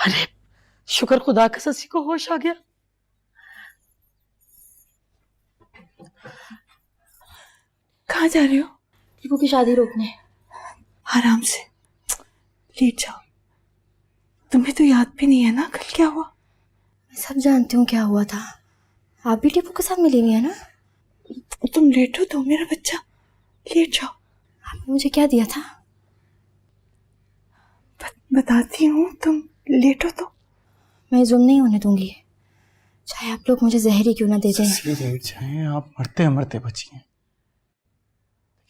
अरे शुक्र खुदा का ससी को होश आ गया। कहाँ जा रहे हो? टीपू की शादी रोकने। आराम से लेट जाओ। तुम्हें तो याद भी नहीं है ना कल क्या हुआ? मैं सब जानती हूँ क्या हुआ था। आप भी टीपू के साथ मिली हुई है ना? तुम लेटो तो मेरा बच्चा, लेट जाओ। आपने मुझे क्या दिया था? बताती हूँ, तुम लेटो तो। मैं जुल्म नहीं होने दूंगी, चाहे आप लोग मुझे जहर ही क्यों ना दे दें। लेट जाएं, आप मरते मरते बचिए।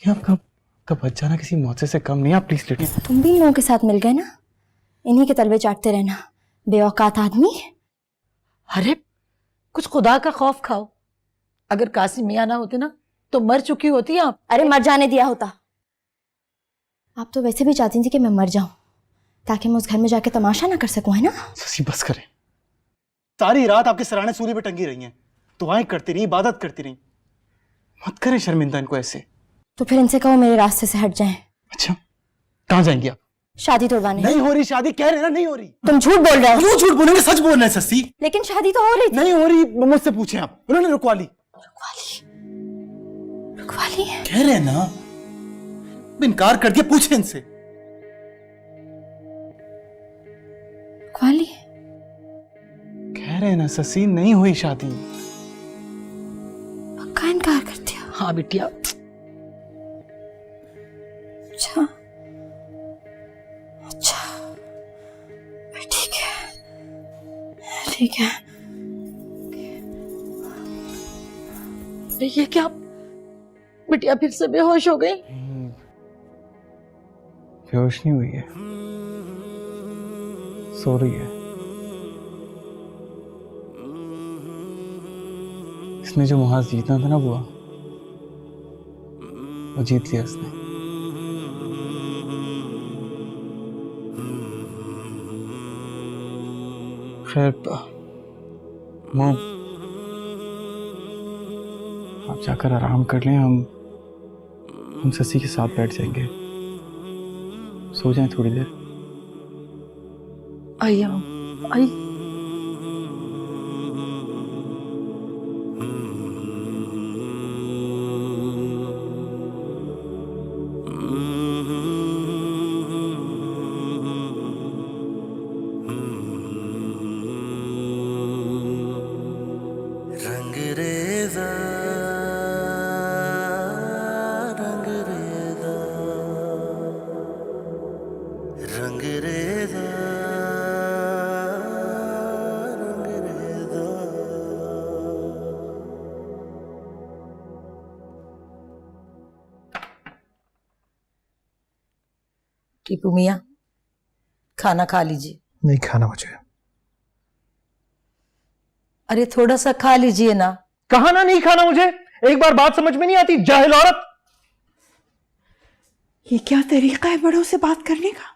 आपका बच्चा ना किसी मौत से कम नहीं। आप प्लीज लेटिए। तुम भी इन लोगों के साथ मिल गए ना, इन्हीं के तलवे चाटते रहना, बेऔकात आदमी। अरे कुछ खुदा का खौफ खाओ। अगर कासिम मियां ना होते ना तो मर चुकी होती आप। अरे मर जाने दिया होता। आप तो वैसे भी चाहती थी कि मैं मर जाऊं ताकि मैं उस घर में जाके तमाशा ना कर सकूं, है ना? ससी बस करें। सारी रात आपके सराहने सूली पे टंगी रही हैं, दुआएं करती रही, इबादत करती रही। मत करें शर्मिंदा इनको ऐसे। तो फिर इनसे कहो मेरे रास्ते से हट जाएं। अच्छा कहाँ जाएंगी आप? शादी तोड़वाने। नहीं हो रही शादी, कह रहे ना नहीं हो रही। तुम झूठ बोल रहे हो। क्यों झूठ बोलेंगे, सच बोल रहे हैं ससी। लेकिन शादी तो हो रही थी। नहीं हो रही, मुझसे पूछें आप। उन्होंने रुकवा ली। रुकवा ली? कह रहे हैं ना, इनकार कर दिया, पूछे इनसे। रुकवा ली? कह रहे हैं ना ससी, नहीं हुई शादी। पक्का इनकार कर दिया? हाँ बिटिया। अच्छा अच्छा, ठीक है ठीक है। ये क्या बिटिया फिर से बेहोश हो गई? बेहोश नहीं हुई है, सो रही है। इसने जो मुहाज जीतना था ना बुआ, वो जीत लिया इसने। खैर मोम, आप जाकर आराम कर लें। हम ससी के साथ बैठ जाएंगे, सो जाएं थोड़ी देर। आइए आई। टीपू मियां खाना खा लीजिए। नहीं खाना मुझे। अरे थोड़ा सा खा लीजिए ना। कहा ना नहीं खाना मुझे। एक बार बात समझ में नहीं आती, जाहिल औरत। ये क्या तरीका है बड़ों से बात करने का?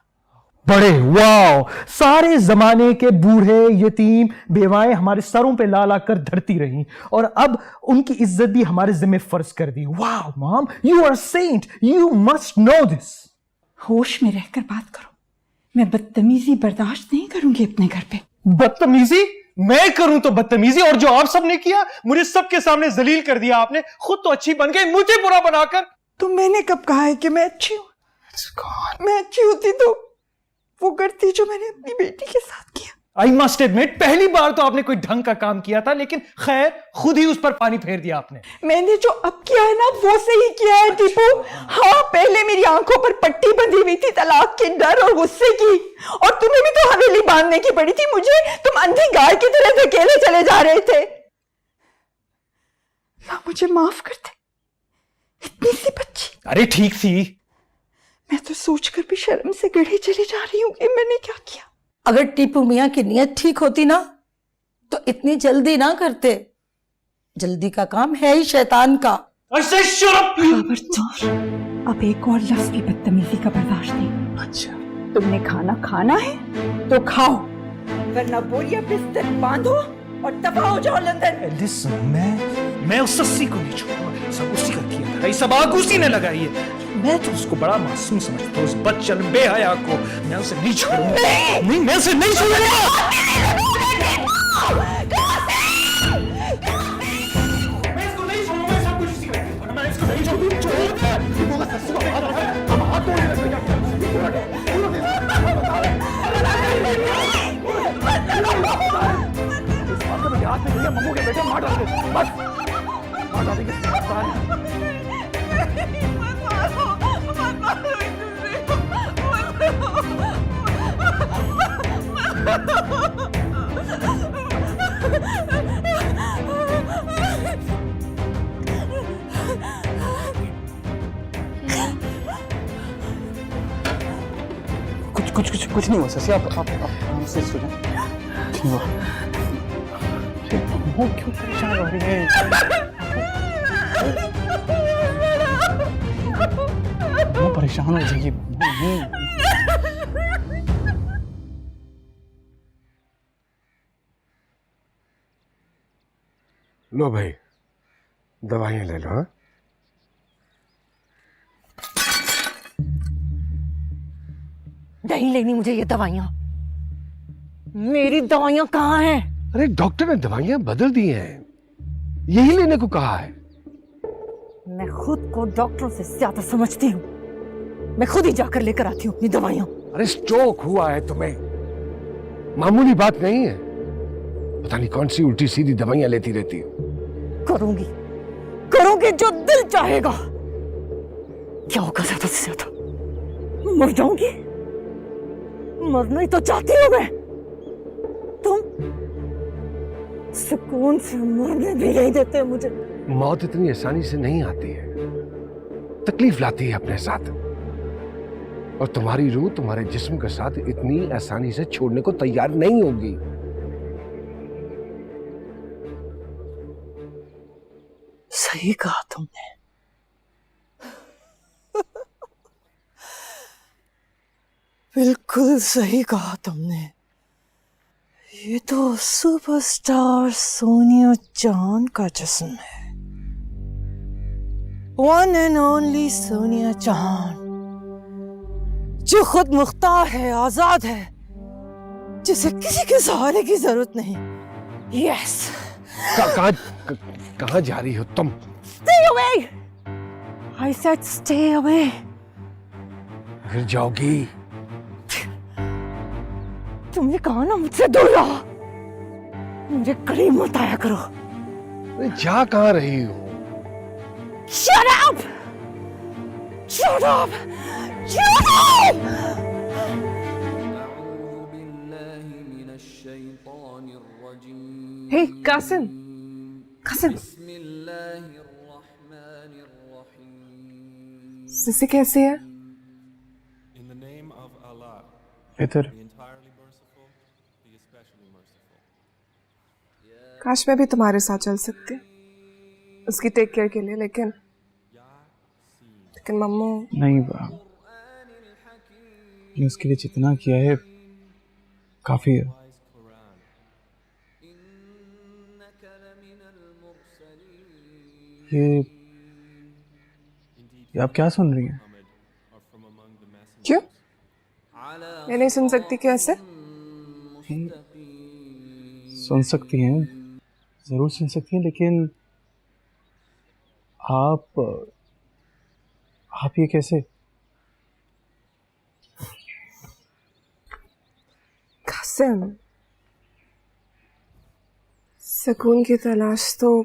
बड़े, वाओ, सारे जमाने के बूढ़े यतीम बेवाएं हमारे सरों पे ला ला कर धरती रही और अब उनकी इज्जत भी हमारे जिम्मे फर्ज कर दी। Wow mom, you are saint, you must know this. होश में रहकर बात करो। मैं बदतमीजी बर्दाश्त नहीं करूंगी अपने घर पे। बदतमीजी? मैं करूं तो बदतमीजी? और जो आप सब ने किया, मुझे सबके सामने जलील कर दिया आपने। खुद तो अच्छी बन गई, मुझे बुरा बनाकर। तो मैंने कब कहा है कि मैं अच्छी हूं? मैं अच्छी होती तो वो करती जो मैंने अपनी बेटी के साथ किया। आई मस्ट एडमिट, पहली बार तो आपने कोई ढंग का काम किया था, लेकिन खैर खुद ही उस पर पानी फेर दिया आपने। मैंने जो अब किया है ना वो सही किया है टीपू। हाँ, पहले मेरी आंखों पर पट्टी बंधी हुई थी तलाक के डर और गुस्से की, और तुम्हें भी तो हवेली बांधने की पड़ी थी मुझे। तुम अंधी गाय की तरह धकेले चले जा रहे थे। ना मुझे माफ कर दे, इतनी सी बच्ची। अरे ठीक थी। मैं तो सोचकर भी शर्म से गढ़े चली जा रही हूँ कि मैंने क्या किया। अगर टीपू मियां की नीयत ठीक होती ना तो इतनी जल्दी ना करते। जल्दी का काम है ही शैतान का। खबरदार, अब एक और लफ्ज की बदतमीजी का बर्दाश्त नहीं। अच्छा, तुमने खाना खाना है तो खाओ, वरना बोरिया बिस्तर बांधो और दफा हो जाओ लंदन। मैं उस सस्सी को नहीं छोड़ूंगा। सब उसी का किया था, ये सब आग उसी ने लगाई है। मैं तो उसको बड़ा मासूम समझता हूँ, उस बच्चन बेहया को। मैं उसे नहीं छोड़ूंगा। नहीं, मैं उसे नहीं छोड़ूंगा। मैं इसको नहीं छोड़ूंगा, सब कुछ इसी का है। मैं इसको नहीं छोड़ूंगा। हम हाथ तोड़ने लगते हैं। हाथ में भैया मम्मू के बेटे मार डालेंगे, बस मार डालेंगे। कुछ नहीं हुआ ससी, आप आराम से सो जाएं। नहीं हुआ। वो क्यों परेशान हो रही है? वो परेशान हो जाएगी। लो भाई, दवाइयां ले लो। हाँ, नहीं लेनी मुझे ये दवाइयां। मेरी दवाइयां कहाँ हैं? अरे डॉक्टर ने दवाइयां बदल दी हैं, यही लेने को कहा है। मैं खुद को डॉक्टरों से ज्यादा समझती हूँ। मैं खुद ही जाकर लेकर आती हूँ अपनी दवाइयां। अरे स्ट्रोक हुआ है तुम्हें, मामूली बात नहीं है। पता नहीं कौन सी उल्टी सीधी दवाइयां लेती रहती हो। करूंगी जो दिल चाहेगा। क्या होगा ज्यादा से ज्यादा? मर जाऊंगी। मरना ही तो चाहती हूँ मैं। तुम सुकून से मरने भी नहीं देते मुझे। मौत इतनी आसानी से नहीं आती है, तकलीफ लाती है अपने साथ। और तुम्हारी रूह तुम्हारे जिस्म के साथ इतनी आसानी से छोड़ने को तैयार नहीं होगी। सही कहा तुमने। बिल्कुल सही कहा तुमने। ये तो सुपरस्टार सोनिया चांद का जिस्म है। वन एंड ओनली सोनिया चांद, जो खुद मुख्तार है, आजाद है, जिसे किसी के सहारे की जरूरत नहीं। यस। कहां जा रही हो तुम? Stay away! I said stay away. गिर जाओगी। तुमने कहा ना मुझसे दूर रहो। मुझे करीब मत आया करो। अरे जा कहां रही हो? Shut up! Shut up! Shut up! Hey, Qasim. Qasim. सिसी कैसी है? इधर काश मैं भी तुम्हारे साथ चल सकती उसकी टेक केयर के लिए, लेकिन मम्मू नहीं बा, ये उसके लिए जितना किया है काफी है। ये आप क्या सुन रही हैं? क्यों? मैं नहीं सुन सकती कैसे? सुन सकती हैं, जरूर सुन सकती हैं, लेकिन आप ये कैसे? कासिम, सुकून की तलाश तो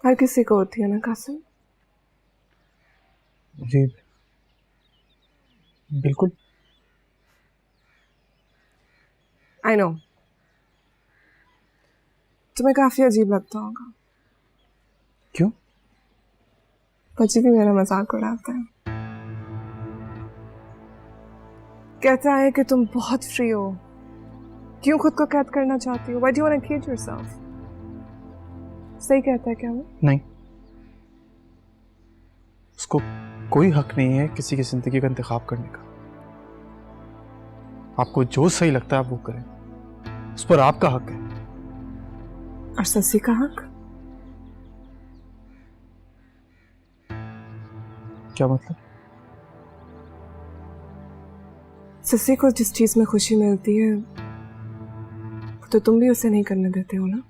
हर किसी को होती है ना कासिम? जी बिल्कुल। आई नो तुम्हें काफी अजीब लगता होगा। क्यों? बच्ची भी मेरा मजाक उड़ाता है, कहता है कि तुम बहुत फ्री हो, क्यों खुद को कैद करना चाहती हो? Why do you want to cage yourself? सही कहता है क्या वो? नहीं, उसको कोई हक नहीं है किसी की जिंदगी का इंतखाब करने का। आपको जो सही लगता है आप वो करें, उस पर आपका हक है। और ससी का हक? क्या मतलब? सस्सी को जिस चीज में खुशी मिलती है तो तुम भी उसे नहीं करने देते हो ना?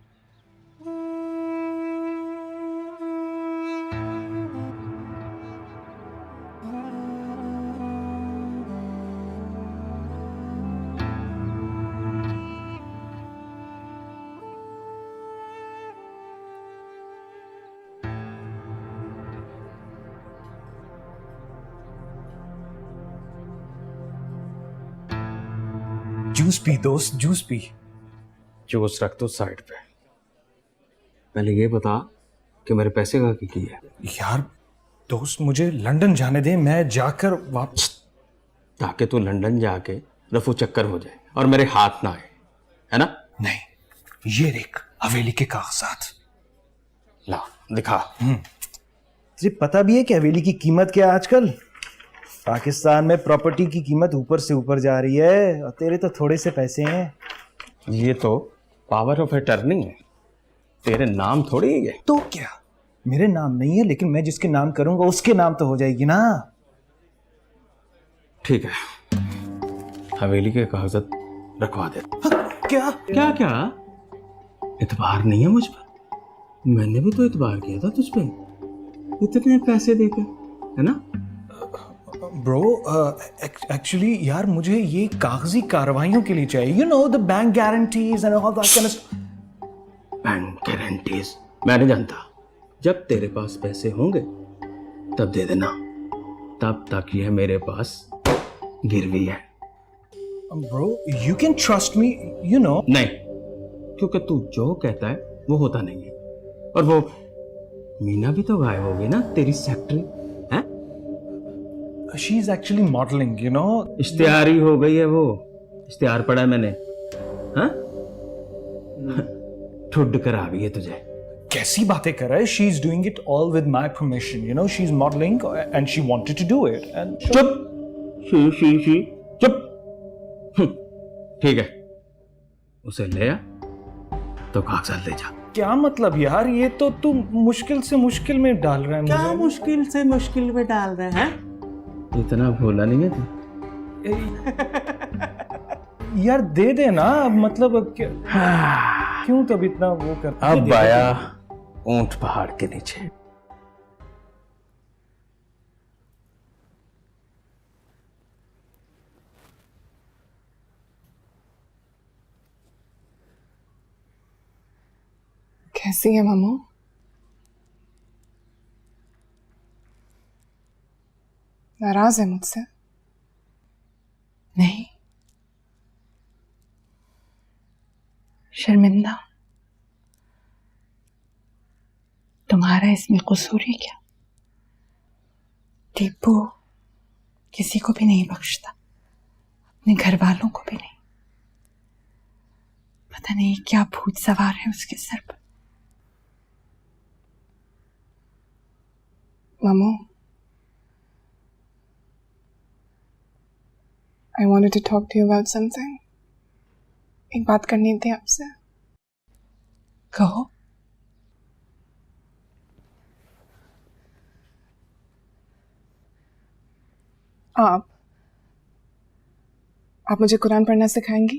जूस पी दोस्त, जूस पी। जूस रख दो साइड पे, पहले ये बता कि मेरे पैसे कहाँ की है। यार दोस्त, मुझे लंदन जाने दे, मैं जाकर वापस। ताकि तू लंदन जाके रफू चक्कर हो जाए और मेरे हाथ ना आए, है ना? नहीं, ये देख हवेली के कागजात। ला दिखा। तुझे पता भी है कि हवेली की कीमत क्या है आजकल? पाकिस्तान में प्रॉपर्टी की कीमत ऊपर से ऊपर जा रही है और तेरे तो थोड़े से पैसे हैं। ये तो पावर ऑफ अटर्नी है, तेरे नाम थोड़ी है। तो क्या, मेरे नाम नहीं है, लेकिन मैं जिसके नाम करूंगा उसके नाम तो हो जाएगी ना। ठीक है, हवेली के कागजात रखवा दे। क्या? क्या क्या इतबार नहीं है मुझ पर? मैंने भी तो इतबार किया था तुझ पे, इतने पैसे देकर, है ना? ब्रो, एक्चुअली यार मुझे ये कागजी कार्रवाइयों के लिए चाहिए, you know the bank guarantees and all that kind of. Bank guarantees मैं नहीं जानता। जब तेरे पास पैसे होंगे तब दे देना, तब तक ये मेरे पास गिरवी है। Bro you can trust me, you know. नहीं, क्योंकि तू जो कहता है वो होता नहीं है। और वो मीना भी तो गायब हो गई ना, तेरी सेक्रेटरी है। She is actually modelling, you know. इश्तिहारी हो गई है वो, इश्तिहार पढ़ा है मैंने। हाँ ठुड कर आ गई है तुझे। कैसी बातें कर रहा है? She is doing it all with my permission, you know. She is modelling and she wanted to do it and चुप। शी चुप। ठीक है, उसे ले आ तो कागजात ले जा। क्या मतलब यार, ये तो तू मुश्किल से मुश्किल में डाल रहा है क्या मुझे। मुश्किल से मुश्किल में डाल रहे हैं? इतना भोला नहीं है तू। यार दे दे ना, मतलब अब क्यों तब इतना वो करता है? अब आया ऊंट पहाड़ के नीचे। कैसी है मामू? नाराज है मुझसे? नहीं, शर्मिंदा? तुम्हारा इसमें कसूर है क्या? टीपू किसी को भी नहीं बख्शता, अपने घर वालों को भी नहीं। पता नहीं क्या भूत सवार है उसके सर पर। मामू, I wanted to talk to you about something. एक बात करनी थी आपसे। कहो। आप मुझे कुरान पढ़ना सिखाएंगी?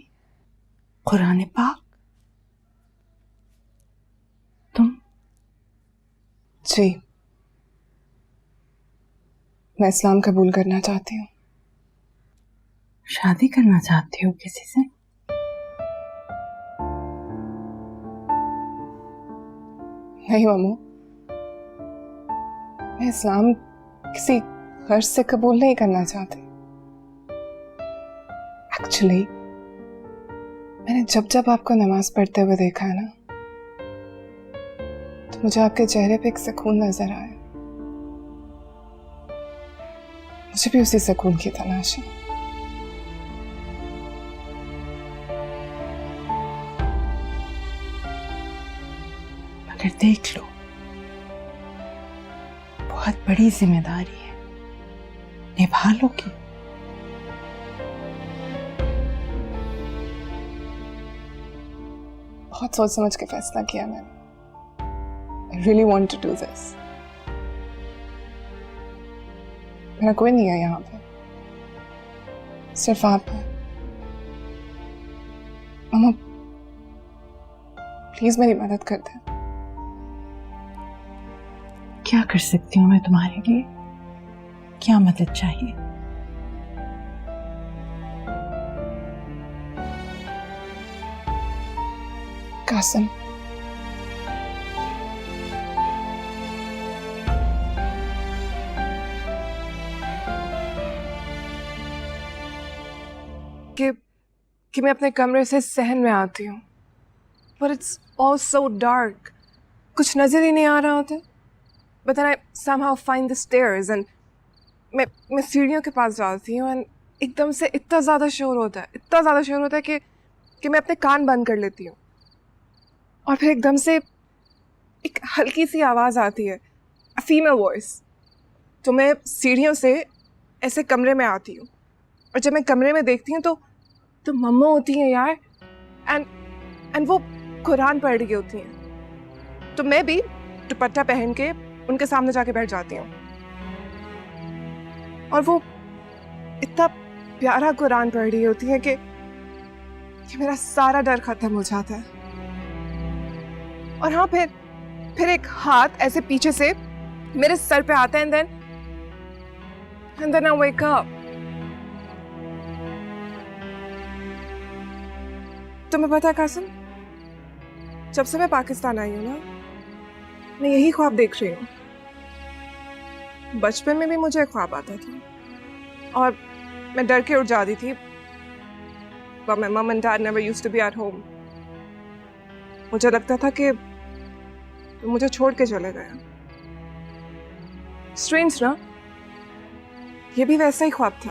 कुरान पाक? तुम? जी, मैं इस्लाम कबूल करना चाहती हूँ। शादी करना चाहती हो किसी से? नहीं मामू, मैं इस्लाम किसी गर्ज से कबूल नहीं करना चाहती। एक्चुअली मैंने जब जब आपको नमाज पढ़ते हुए देखा है ना, तो मुझे आपके चेहरे पे एक सुकून नजर आया। मुझे भी उसी सुकून की तलाश है। मगर देख लो, बहुत बड़ी जिम्मेदारी है, निभा लोगी? बहुत सोच समझ के फैसला किया मैंने। I really want to do this. मेरा कोई नहीं है यहाँ पे, सिर्फ आप हैं। मम्मा प्लीज मेरी मदद कर दे। क्या कर सकती हूँ मैं तुम्हारे लिए? क्या मदद चाहिए? कासिम, कि मैं अपने कमरे से सहन में आती हूँ, but it's all so dark. कुछ नजर ही नहीं आ रहा होता। But then I somehow find the stairs and मैं सीढ़ियों के पास जाती हूँ and एकदम से इतना ज़्यादा शोर होता है, इतना ज़्यादा शोर होता है कि मैं अपने कान बंद कर लेती हूँ। और फिर एकदम से एक हल्की सी आवाज़ आती है, a female voice। तो मैं सीढ़ियों से ऐसे कमरे में आती हूँ और जब मैं कमरे में देखती हूँ तो मम्मा होती हैं यार, एंड वो कुरान पढ़ रही होती हैं। तो मैं भी दुपट्टा पहन के उनके सामने जाके बैठ जाती हूँ और वो इतना प्यारा कुरान पढ़ रही होती है कि मेरा सारा डर खत्म हो जाता है। और हाँ, फिर एक हाथ ऐसे पीछे से मेरे सर पे आता है and then I wake up. तुम्हें पता है कासिम, जब से मैं पाकिस्तान आई हूँ ना, मैं यही ख्वाब देख रही हूँ। बचपन में भी मुझे एक ख्वाब आता था और मैं डर के उठ जाती थी, but my mom and dad never used to be at home। मुझे लगता था कि मुझे छोड़ के चले गए। स्ट्रेंज ना, ये भी वैसा ही ख्वाब था।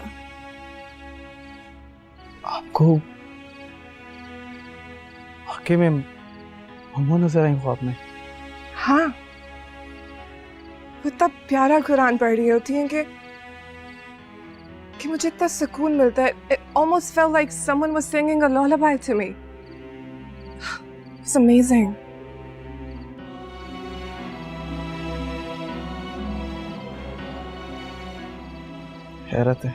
आपको वाकई में मम्मा नजर आई ख्वाब में? हाँ, वो इतना प्यारा कुरान पढ़ रही होती हैं कि मुझे इतना सुकून मिलता है। It almost felt like someone was singing a lullaby to me। It's amazing। हैरत है।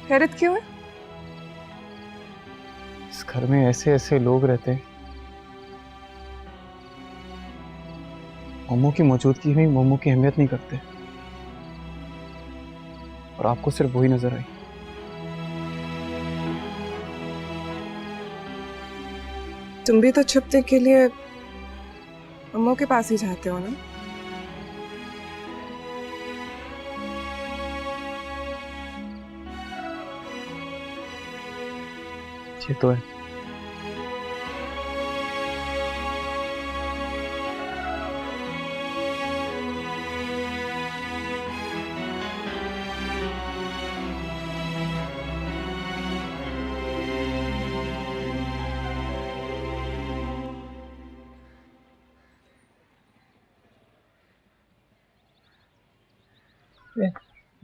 हैरत क्यों है? इस घर में ऐसे ऐसे लोग रहते हैं, मम्मू की मौजूदगी में मम्मू की अहमियत नहीं करते, और आपको सिर्फ वही नजर आई। तुम भी तो छुपने के लिए अम्मू के पास ही जाते हो ना? ये तो है।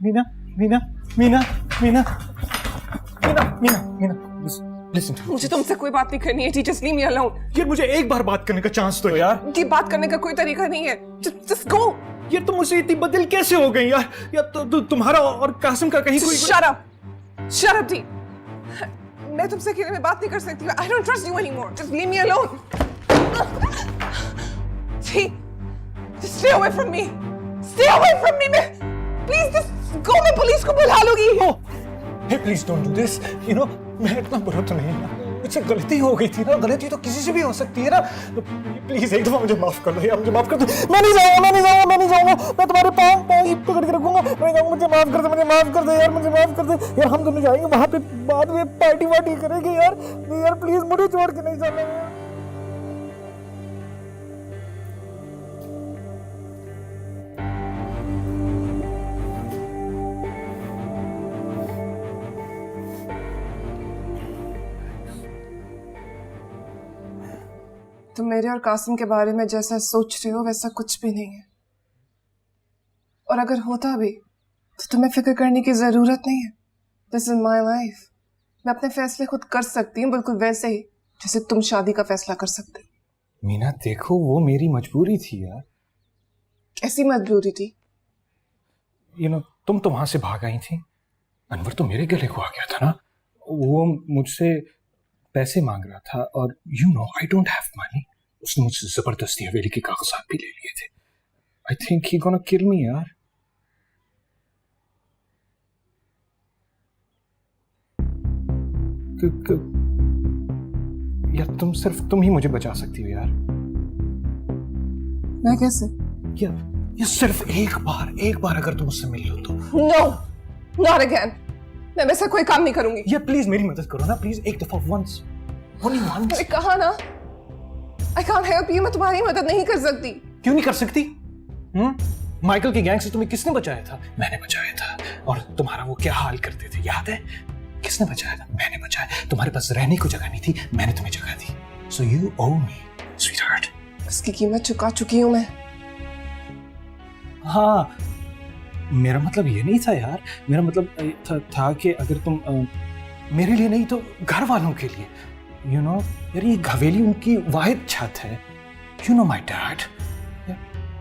Meena Meena Meena Meena Meena Meena Meena listen to me. मुझे तुमसे कोई बात नहीं करनी है। Just leave me alone. यार मुझे एक बार बात करने का चांस दो यार। ये बात करने का कोई तरीका नहीं है। Just go. यार तुम मुझसे इतनी बदल कैसे हो गई यार? यार तुम्हारा और कासिम का कहीं कोई शट अप दी। मैं तुमसे अकेले में बात नहीं कर सकती। I don't trust you anymore. Just leave me alone. See, just stay away from me. Stay away from me. Please just go. मैं पुलिस को बुला लूंगी। Hey please don't do this. You know मैं इतना बुरा तो नहीं ना, मुझसे गलती हो गई थी ना। गलती तो किसी से भी हो सकती है ना। तो प्लीज एक दफा मुझे माफ कर दो यार, मुझे माफ कर दो। मैं नहीं जाऊंगा मैं तुम्हारे पाँव पकड़ के रखूंगा। मैं जाऊंगा, मुझे माफ कर दो यार, मुझे माफ कर दो यार। हम दोनों जाएंगे वहां पे, बाद में पार्टी वार्टी करेंगे यार। यार प्लीज मुझे छोड़ के नहीं जाना यार। तुम मेरे और कासिम के बारे में जैसा सोच रहे हो वैसा कुछ भी नहीं है, और अगर होता भी तो तुम्हें फिक्र करने की जरूरत नहीं है। This is my life. मैं अपने फैसले खुद कर सकती हूँ, बिल्कुल वैसे ही जैसे तुम शादी का फैसला कर सकते। मीना देखो, वो मेरी मजबूरी थी यार। कैसी मजबूरी थी? तुम तो वहां से भाग आई थी, अनवर तो मेरे गले को आ गया था ना। वो मुझसे पैसे मांग रहा था और आई डोंट हैव मनी। उसने मुझसे जबरदस्ती हवेली के कागजात भी ले लिए थे। I think he gonna kill मी यार। यार तुम ही मुझे बचा सकती हो यार। मैं कैसे? यार सिर्फ एक बार अगर तुम मुझसे मिल लो तो। No, not again. मैं वैसा कोई काम नहीं करूंगी। यार प्लीज मेरी मदद करो ना, प्लीज, एक दफा, वंस, ओनली वंस। मैंने कहा ना, आई कांट हेल्प यू। मैं तुम्हारी मदद नहीं कर सकती। क्यों नहीं कर सकती? माइकल की गैंग से तुम्हें किसने बचाया था? मैंने बचाया था। और तुम्हारा वो क्या हाल करते थे याद है? किसने बचाया था? मैंने बचाया। तुम्हारे पास रहने को जगह नहीं थी, मैंने तुम्हें जगह दी। So you O me sweetheart. इसकी कीमत चुका चुकी हूं मैं। हाँ, मेरा मतलब ये नहीं था यार। मेरा मतलब था कि अगर तुम मेरे लिए नहीं तो घर वालों के लिए, यार ये हवेली उनकी वाहिद छत है। माय डैड,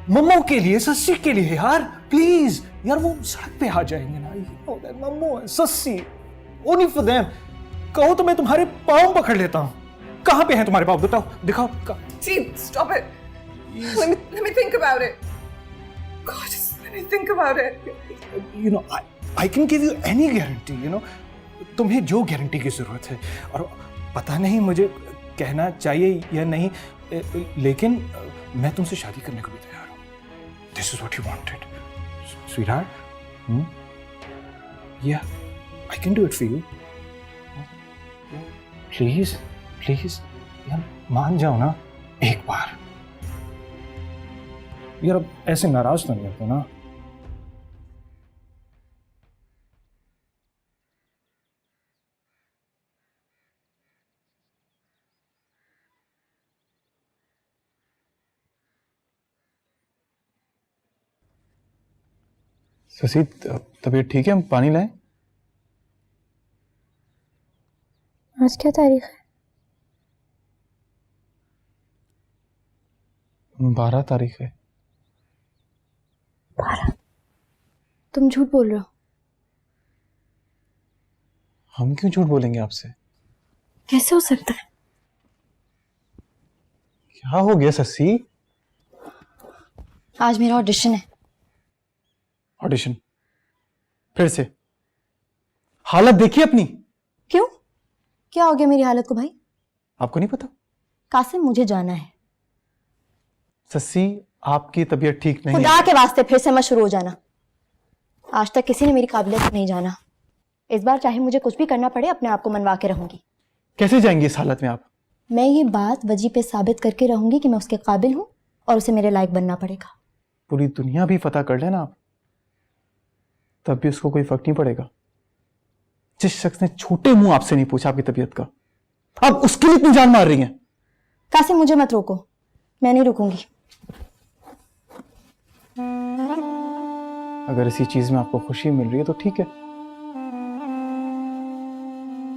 मम्मो के लिए, सस्सी के लिए यार, प्लीज यार, वो सड़क पे आ जाएंगे ना। मम्मो, सस्सी, ओनली फॉर देम। कहो तो मैं तुम्हारे पाँव पकड़ लेता हूँ। कहाँ पे हैं तुम्हारे पाँव? बताओ, दिखाओ। See, stop it. Let me think about it. God, just let me think about it. I can give you any guarantee. तुम्हें जो गारंटी की जरूरत है, और पता नहीं मुझे कहना चाहिए या नहीं, लेकिन मैं तुमसे शादी करने को भी तैयार हूँ। This is what you wanted, sweetheart. Yeah, I can do it for you. Please, यार मान जाओ ना एक बार। यार अब ऐसे नाराज तो नहीं होते ना। शशि, तबीयत ठीक है? हम पानी लाएं? आज क्या तारीख है? 12 तारीख है। 12? तुम झूठ बोल रहे हो। हम क्यों झूठ बोलेंगे आपसे? कैसे हो सकता है? क्या हो गया शशि? आज मेरा ऑडिशन है। ऑडिशन? फिर से? हालत देखिए अपनी। क्यों? क्या हो गया मेरी हालत को भाई? आपको नहीं पता? कासिम, मुझे जाना है। शशि, आपकी तबीयत ठीक नहीं खुदा है। के वास्ते फिर से मत शुरू हो जाना। आज तक किसी ने मेरी काबिलियत को नहीं जाना। इस बार चाहे मुझे कुछ भी करना पड़े, अपने आप को मनवा के रहूंगी। कैसे जाएंगी इस हालत में आप? मैं ये बात वजी पे साबित करके रहूंगी कि मैं उसके काबिल हूं और उसे मेरे लायक बनना पड़ेगा। पूरी दुनिया भी फतह कर लेना आप, तब भी उसको कोई फर्क नहीं पड़ेगा। जिस शख्स ने छोटे मुंह आपसे नहीं पूछा आपकी तबीयत का, आप उसके लिए इतनी जान मार रही हैं। कासिम, मुझे मत रोको, मैं नहीं रुकूंगी। अगर इसी चीज में आपको खुशी मिल रही है तो ठीक है,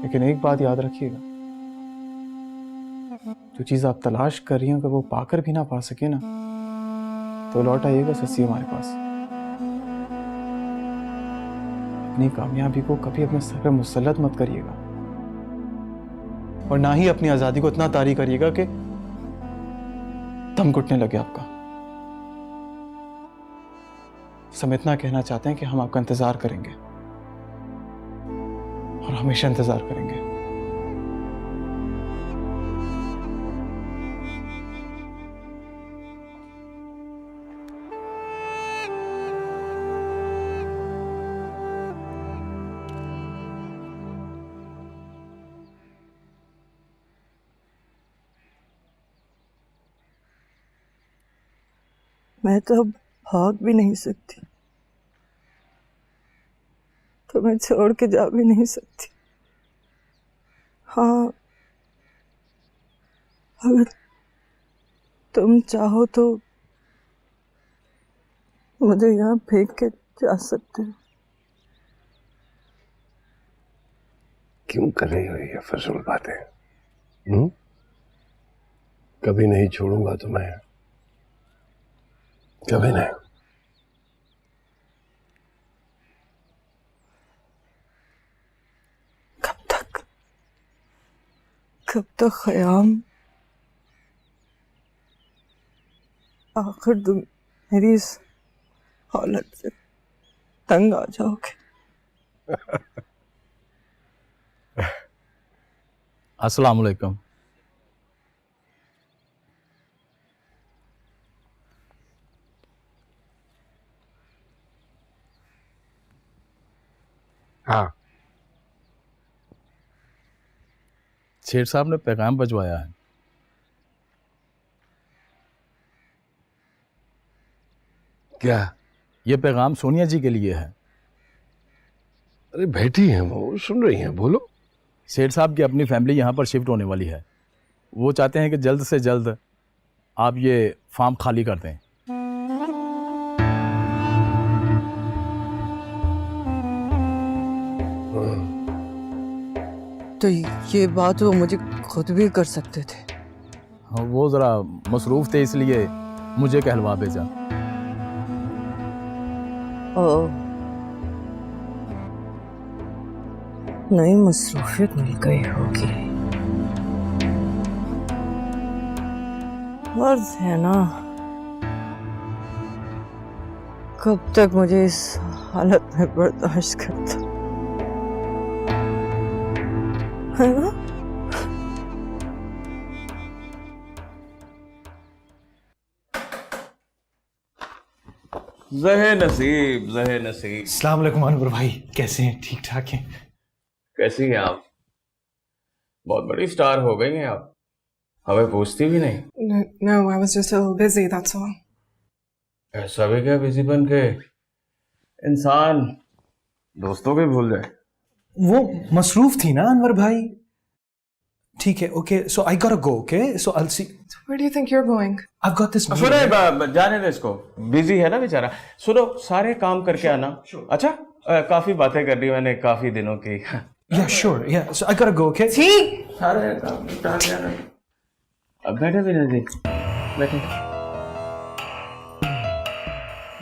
लेकिन एक बात याद रखिएगा, जो चीज आप तलाश कर रही हैं अगर वो पाकर भी ना पा सके ना, तो लौट आइएगा शशि हमारे पास। अपनी कामयाबी को कभी अपने सर पे मुसल्लत मत करिएगा, और ना ही अपनी आजादी को इतना तारी करिएगा कि दम घुटने लगे आपका। हम इतना कहना चाहते हैं कि हम आपका इंतजार करेंगे और हमेशा इंतजार करेंगे। मैं तो अब भाग भी नहीं सकती, तो मैं छोड़ के जा भी नहीं सकती। हाँ, अगर तुम चाहो तो मुझे यहाँ फेंक के जा सकते हो। क्यों कर रही हो ये फजूल बातें? कभी नहीं छोड़ूंगा तुम्हें, कभी नहीं। कब तक ख़याम? आखिर तुम मेरी इस हालत से तंग आ जाओगे। अस्सलाम वालेकुम। हाँ, शेर साहब ने पैगाम भिजवाया है। क्या? ये पैगाम सोनिया जी के लिए है। अरे बैठी हैं, वो सुन रही हैं, बोलो। शेर साहब की अपनी फैमिली यहाँ पर शिफ्ट होने वाली है। वो चाहते हैं कि जल्द से जल्द आप ये फार्म खाली कर दें। तो ये बात वो मुझे खुद भी कर सकते थे। हाँ, वो ज़रा मसरूफ़ थे इसलिए मुझे कहलवा भेजा। नई मसरूफियत मिल गई होगी। मर्द है ना, कब तक मुझे इस हालत में बर्दाश्त करता है ना? ज़हे नसीब, ज़हे नसीब। अस्सलाम वालेकुम अनवर भाई, कैसे हैं? ठीक ठाक हैं? कैसी हैं आप? बहुत बड़ी स्टार हो गई हैं आप, हमें पूछती भी नहीं। No, I was just a little busy, that's all. ऐसा भी क्या बिजी बन के इंसान दोस्तों को ही भूल जाए? वो मसरूफ थी ना अनवर भाई। ठीक है, okay, so I got to go, okay, so I will see. Where do you think you're going? I got this. सुने, जाने दे इसको, बिजी है ना बेचारा। सुनो, सारे काम करके आना। अच्छा, काफी बातें कर ली मैंने काफी दिनों की। Yeah sure, yeah so I got to go, okay. ठीक। सारे काम निपटा के आना। अब बैठे भी नहीं, बैठे,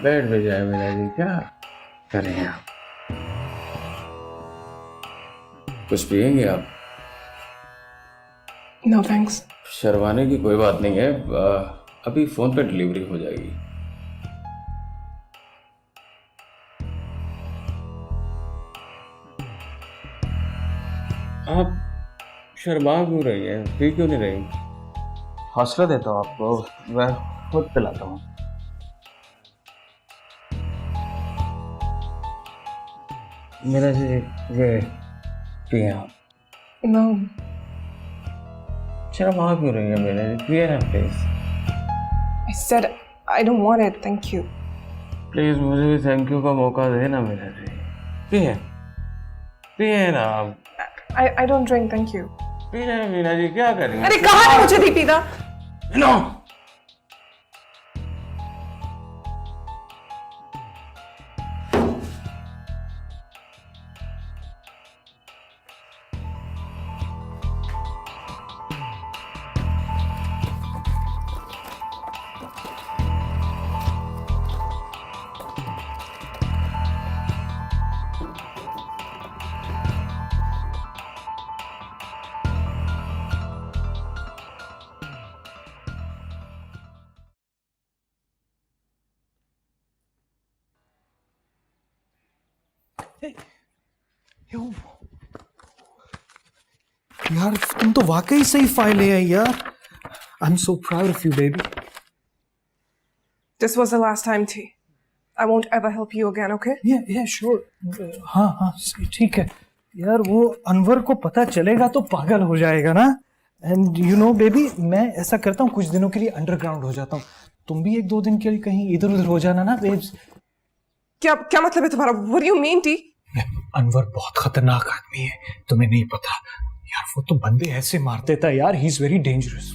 बैठ भी जाए मेरा जी, क्या करें आप? कुछ पिएंगे आप? No, thanks. शर्माने की कोई बात नहीं है, अभी फोन पे डिलीवरी हो जाएगी। आप शर्मा क्यों रही हैं? पी क्यों नहीं रही? हौसला देता हूँ आपको, मैं खुद पिलाता हूँ। मेरा जी ये पिए आप। No. शर्मा क्यों रही है मेरे? पिए ना please. I said I don't want it, thank you. Please मुझे भी थैंक यू का मौका देना मेरा जी। पिए, पिए ना आप। I don't drink, thank you. P रहे हैं मीना जी, क्या करेंगे? अरे कहाँ है मुझे नहीं पीना? नो, यार तुम तो वाकई सही फाइल है यार। I am so proud of you baby. This was the last time, T. I won't ever help you again, okay? या श्योर। हाँ हाँ ठीक है यार, वो अनवर को पता चलेगा तो पागल हो जाएगा ना। एंड यू नो बेबी, मैं ऐसा करता हूँ कुछ दिनों के लिए अंडरग्राउंड हो जाता हूँ, तुम भी 1-2 दिन के लिए कहीं इधर उधर हो जाना ना बेब्स। क्या मतलब है तुम्हारा? What do you mean, T? Anwar बहुत खतरनाक आदमी है, तुम्हें नहीं पता यार। वो तो बंदे ऐसे मारते था यार, he is very dangerous.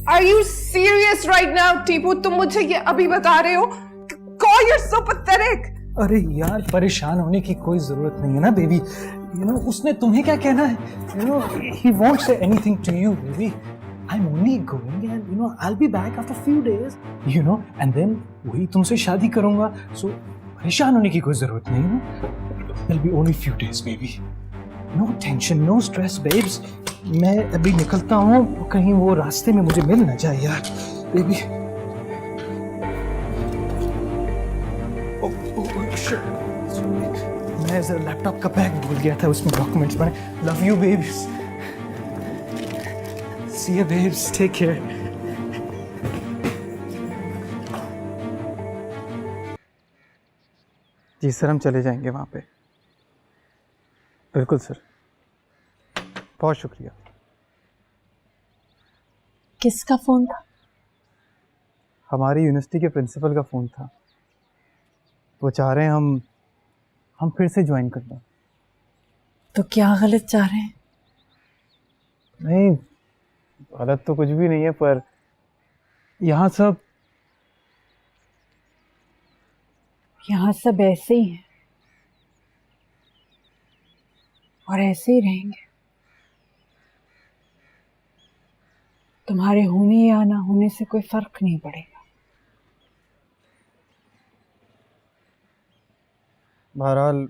Are you serious right now, Tipu? तुम मुझे ये अभी बता रहे हो? God, you're so pathetic. अरे यार परेशान होने की कोई जरूरत नहीं है ना बेबी। यू नो उसने तुम्हें क्या कहना है? You know he won't say anything to you baby. I am only going and you know I will be back after few days, you know, and then वही तुमसे शादी करूंगा। सो परेशान होने की कोई जरूरत नहीं है। It'll be only few days, baby. No tension, no stress, babes. मैं अभी निकलता हूँ, कहीं वो रास्ते में मुझे मिल ना जाए यार बेबी। मैं जरा लैपटॉप का बैग भूल गया था, उसमें डॉक्यूमेंट्स बने। Love you babes, see you babes, take care. जी सर, हम चले जाएंगे वहाँ पे। बिल्कुल सर, बहुत शुक्रिया। किसका फोन था? हमारी यूनिवर्सिटी के प्रिंसिपल का फ़ोन था। वो चाह रहे हैं हम फिर से ज्वाइन कर लें। तो क्या गलत चाह रहे हैं? नहीं, गलत तो कुछ भी नहीं है, पर यहाँ सब ऐसे ही हैं और ऐसे ही रहेंगे। तुम्हारे होने या ना होने से कोई फर्क नहीं पड़ेगा। बहरहाल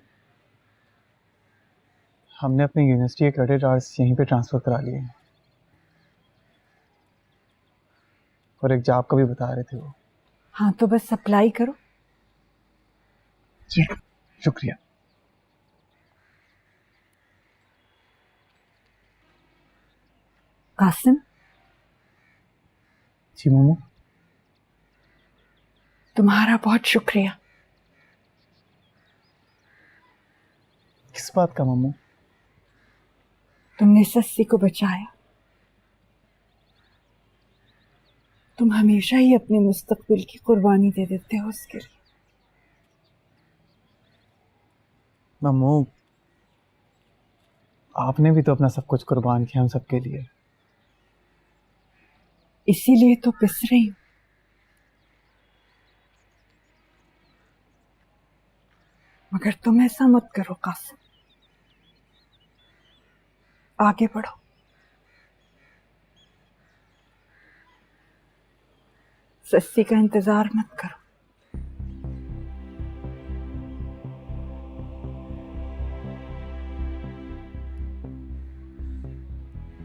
हमने अपनी यूनिवर्सिटी के क्रेडिट आवर्स यहीं पे ट्रांसफ़र करा लिए हैं, और एक जॉब का भी बता रहे थे वो। हाँ, तो बस अप्लाई करो। जी शुक्रिया। कासिम, जी मोमो। तुम्हारा बहुत शुक्रिया। किस बात का मोमो? तुमने सस्सी को बचाया। तुम हमेशा ही अपने मुस्तकबिल की कुर्बानी दे देते हो उसके लिए। मम्मू, आपने भी तो अपना सब कुछ कुर्बान किया हम सबके लिए। इसीलिए तो पिस रही हूं। मगर तुम ऐसा मत करो कासिम, आगे बढ़ो। सस्सी का इंतजार मत करो।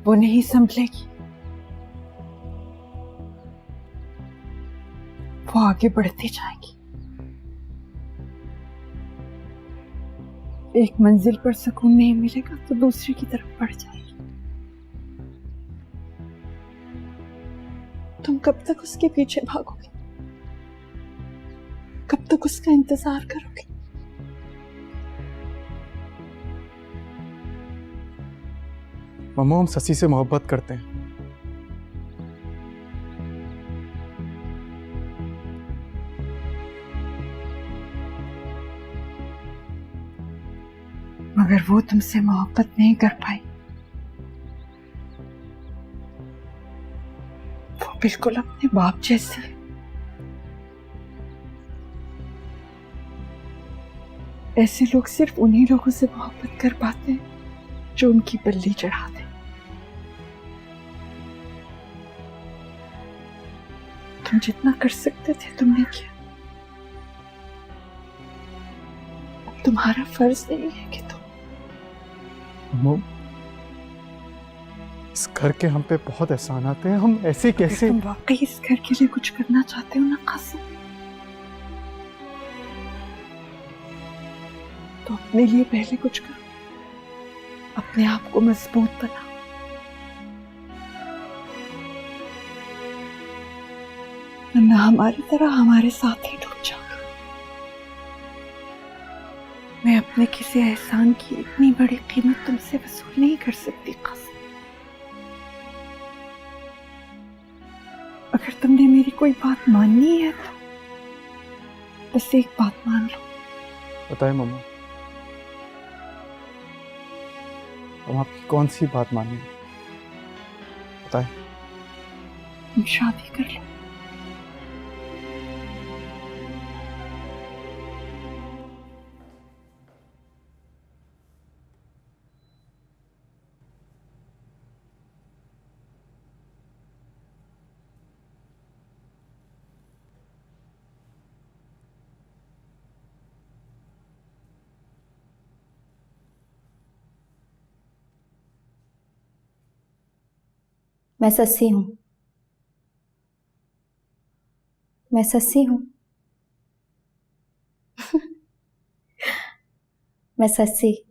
वो नहीं संभलेगी, वो आगे बढ़ती जाएगी। एक मंजिल पर सुकून नहीं मिलेगा तो दूसरी की तरफ बढ़ जाएगी। तुम कब तक उसके पीछे भागोगे? कब तक उसका इंतजार करोगे? मम्मू, हम ससी से मोहब्बत करते हैं। मगर वो तुमसे मोहब्बत नहीं कर पाई। वो बिल्कुल अपने बाप जैसी है। ऐसे लोग सिर्फ उन्हीं लोगों से मोहब्बत कर पाते हैं जो उनकी बल्ली चढ़ा दे। तुम जितना कर सकते थे तुमने किया। अब तुम्हारा फर्ज नहीं है कि तुम। मम्मू, इस घर के हम पे बहुत एहसान आते हैं, हम ऐसे कैसे? तुम वाकई इस घर के लिए कुछ करना चाहते हो ना कासिम, तो अपने लिए पहले कुछ करो। अपने आप को मजबूत बनाओ। वरना हमारी तरह हमारे साथ ही डूब जाओगे। मैं अपने किसी एहसान की इतनी बड़ी कीमत तुमसे वसूल नहीं कर सकती कासिम। अगर तुमने मेरी कोई बात माननी है तो बस एक बात मान लो। बताए मम्मू, हम आपकी कौन सी बात मानेंगे? बताए। तुम शादी कर लो। मैं सस्सी हूं, मैं सस्सी हूं। मैं सस्सी,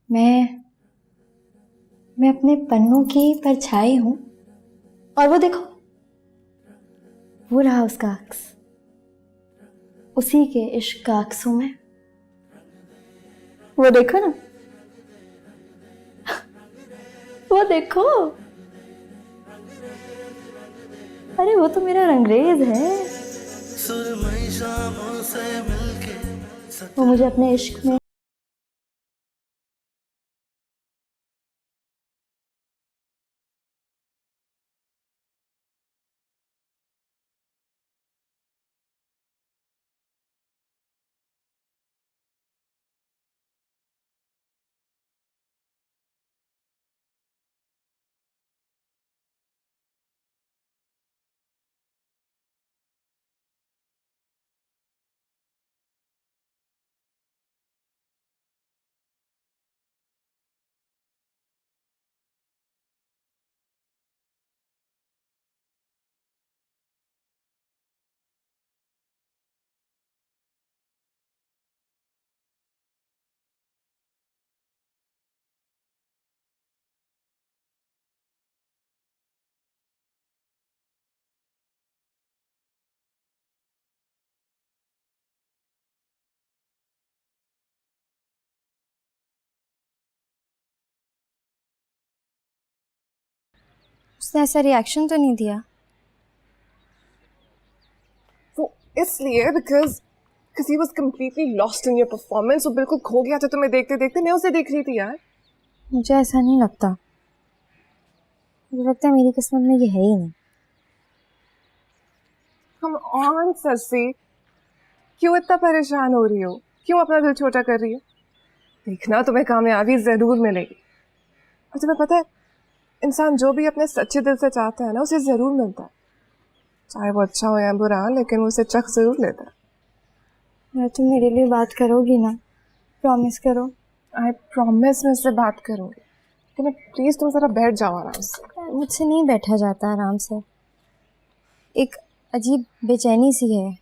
मैं अपने पन्नों की परछाई हूं। और वो देखो, वो रहा उसका अक्स, उसी के इश्क का अक्स हूं मैं। वो देखो ना, वो देखो, अरे वो तो मेरा रंगरेज है। वो मुझे अपने इश्क में उसने ऐसा रिएक्शन तो नहीं दिया। वो इसलिए because he was completely lost in your performance। वो बिल्कुल खो गया था तुम्हें देखते देखते। मैं उसे देख रही थी यार। मुझे ऐसा नहीं लगता, मुझे लगता है मेरी किस्मत में ये है ही नहीं। Come on सस्सी, क्यों इतना परेशान हो रही हो? क्यों अपना दिल छोटा कर रही हो? देखना, तुम्हें कामयाबी जरूर मिलेगी। और तुम्हें पता है, इंसान जो भी अपने सच्चे दिल से चाहता है ना, उसे जरूर मिलता है। चाहे वो अच्छा हो या बुरा, लेकिन वो उसे चख जरूर लेता है। यार तुम मेरे लिए बात करोगी ना? प्रॉमिस करो। आई प्रॉमिस मैं उससे बात करूंगी। लेकिन प्लीज तुम जरा बैठ जाओ आराम से। मुझसे नहीं बैठा जाता आराम से, एक अजीब बेचैनी सी है।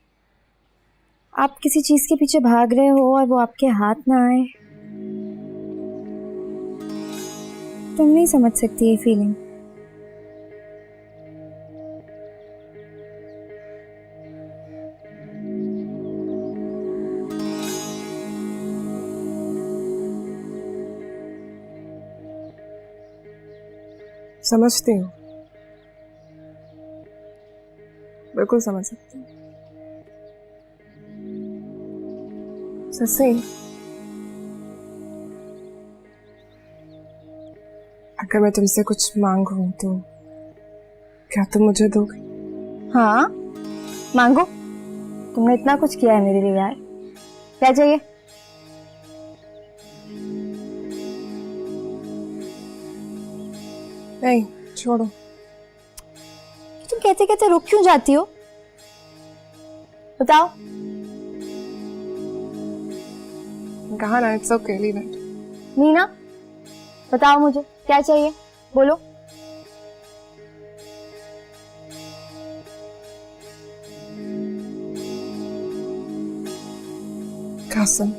आप किसी चीज के पीछे भाग रहे हो और वो आपके हाथ ना आए, तुम नहीं समझ सकती ये फीलिंग। समझती हूँ, बिल्कुल समझ सकती हूँ। सस्सी, अगर मैं तुमसे कुछ मांगूं तो क्या तुम मुझे दोगे? हाँ मांगो, तुमने इतना कुछ किया है मेरे लिए यार, क्या चाहिए? नहीं, छोड़ो। तुम कहते कहते रुक क्यों जाती हो? बताओ। कहा ना, it's okay, leave it. Meena बताओ मुझे क्या चाहिए, बोलो। कसम।